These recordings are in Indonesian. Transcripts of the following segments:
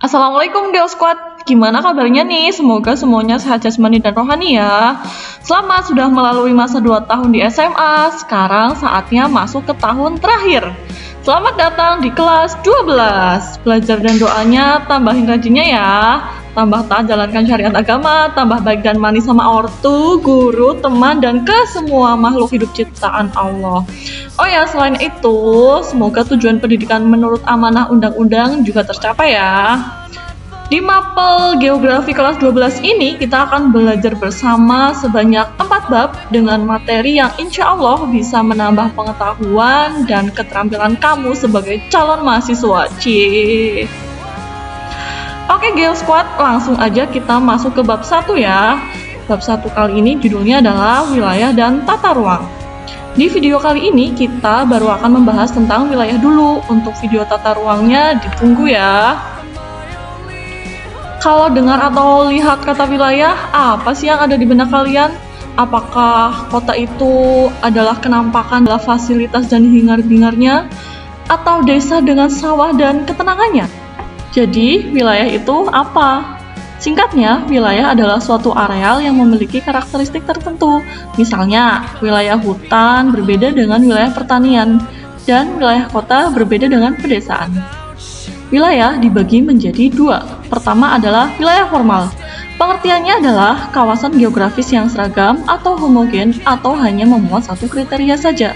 Assalamualaikum Deo Squad, gimana kabarnya nih? Semoga semuanya sehat jasmani dan rohani ya. Selamat sudah melalui masa 2 tahun di SMA, sekarang saatnya masuk ke tahun terakhir. Selamat datang di kelas 12. Belajar dan doanya tambahin rajinnya ya. Tambah taat jalankan syariat agama, tambah baik dan manis sama ortu, guru, teman, dan ke semua makhluk hidup ciptaan Allah. Oh ya, selain itu, semoga tujuan pendidikan menurut amanah undang-undang juga tercapai ya. Di mapel geografi kelas 12 ini, kita akan belajar bersama sebanyak 4 bab dengan materi yang insya Allah bisa menambah pengetahuan dan keterampilan kamu sebagai calon mahasiswa. Cih. Oke Geo Squad, langsung aja kita masuk ke bab 1 ya. Bab 1 kali ini judulnya adalah wilayah dan tata ruang. Di video kali ini kita baru akan membahas tentang wilayah dulu. Untuk video tata ruangnya ditunggu ya. Kalau dengar atau lihat kata wilayah, apa sih yang ada di benak kalian? Apakah kota itu adalah kenampakan adalah fasilitas dan hingar-bingarnya? Atau desa dengan sawah dan ketenangannya? Jadi, wilayah itu apa? Singkatnya, wilayah adalah suatu areal yang memiliki karakteristik tertentu. Misalnya, wilayah hutan berbeda dengan wilayah pertanian, dan wilayah kota berbeda dengan pedesaan. Wilayah dibagi menjadi 2. Pertama adalah wilayah formal. Pengertiannya adalah kawasan geografis yang seragam atau homogen atau hanya memuat satu kriteria saja.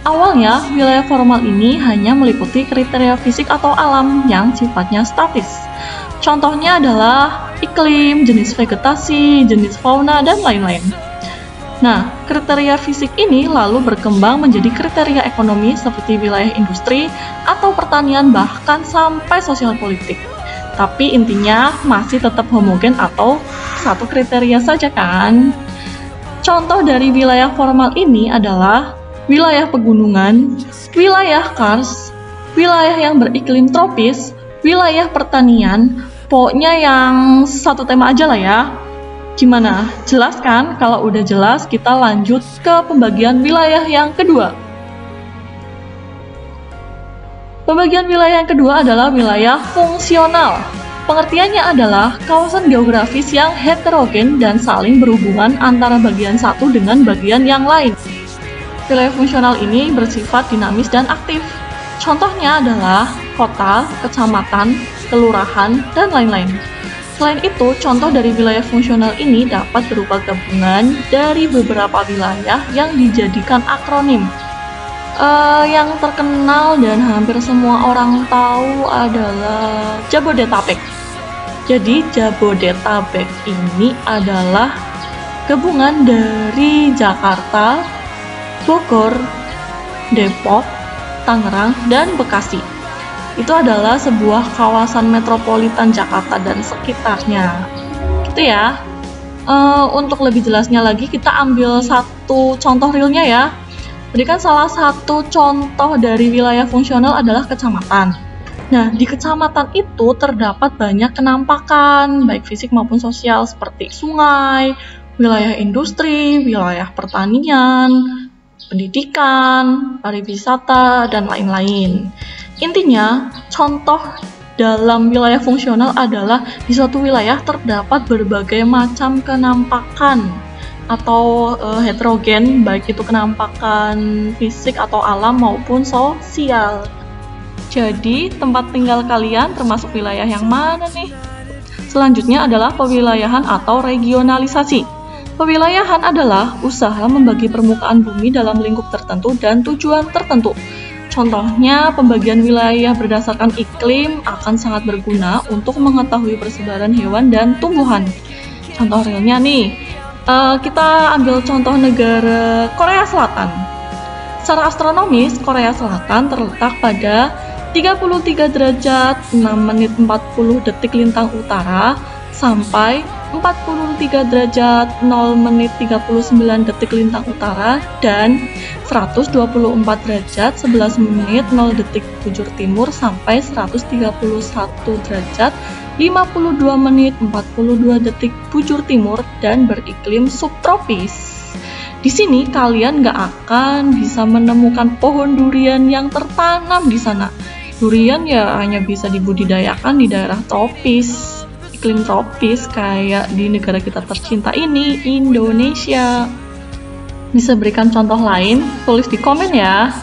Awalnya, wilayah formal ini hanya meliputi kriteria fisik atau alam yang sifatnya statis. Contohnya adalah iklim, jenis vegetasi, jenis fauna, dan lain-lain. Nah, kriteria fisik ini lalu berkembang menjadi kriteria ekonomi seperti wilayah industri atau pertanian bahkan sampai sosial politik. Tapi intinya masih tetap homogen atau satu kriteria saja kan? Contoh dari wilayah formal ini adalah wilayah pegunungan, wilayah kars, wilayah yang beriklim tropis, wilayah pertanian, pokoknya yang satu tema aja lah ya. Gimana? Jelas kan? Kalau udah jelas, kita lanjut ke pembagian wilayah yang kedua. Pembagian wilayah yang kedua adalah wilayah fungsional. Pengertiannya adalah kawasan geografis yang heterogen dan saling berhubungan antara bagian satu dengan bagian yang lain. Wilayah fungsional ini bersifat dinamis dan aktif. Contohnya adalah kota, kecamatan, kelurahan, dan lain-lain. Selain itu, contoh dari wilayah fungsional ini dapat berupa gabungan dari beberapa wilayah yang dijadikan akronim. Yang terkenal dan hampir semua orang tahu adalah Jabodetabek. Jadi, Jabodetabek ini adalah gabungan dari Jakarta, Bogor, Depok, Tangerang, dan Bekasi. Itu adalah sebuah kawasan metropolitan Jakarta dan sekitarnya. Gitu ya. Untuk lebih jelasnya lagi, kita ambil satu contoh realnya ya. Jadi kan salah satu contoh dari wilayah fungsional adalah kecamatan. Nah, di kecamatan itu terdapat banyak kenampakan, baik fisik maupun sosial, seperti sungai, wilayah industri, wilayah pertanian, pendidikan, pariwisata, dan lain-lain. Intinya, contoh dalam wilayah fungsional adalah di suatu wilayah terdapat berbagai macam kenampakan atau heterogen, baik itu kenampakan fisik atau alam maupun sosial. Jadi, tempat tinggal kalian termasuk wilayah yang mana nih? Selanjutnya adalah pewilayahan atau regionalisasi. Pewilayahan adalah usaha membagi permukaan bumi dalam lingkup tertentu dan tujuan tertentu. Contohnya, pembagian wilayah berdasarkan iklim akan sangat berguna untuk mengetahui persebaran hewan dan tumbuhan. Contoh realnya nih, kita ambil contoh negara Korea Selatan. Secara astronomis, Korea Selatan terletak pada 33 derajat 6 menit 40 detik lintang utara sampai 43 derajat 0 menit 39 detik lintang utara dan 124 derajat 11 menit 0 detik bujur timur sampai 131 derajat 52 menit 42 detik bujur timur dan beriklim subtropis. Di sini kalian nggak akan bisa menemukan pohon durian yang tertanam di sana. Durian ya hanya bisa dibudidayakan di daerah tropis, iklim tropis kayak di negara kita tercinta ini, Indonesia. Bisa berikan contoh lain? Tulis di komen ya.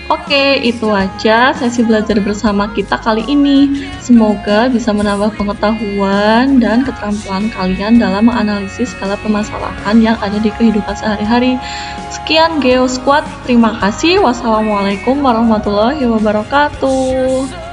Oke, itu aja sesi belajar bersama kita kali ini. Semoga bisa menambah pengetahuan dan keterampilan kalian dalam menganalisis segala permasalahan yang ada di kehidupan sehari-hari. Sekian Geo Squad, terima kasih. Wassalamualaikum warahmatullahi wabarakatuh.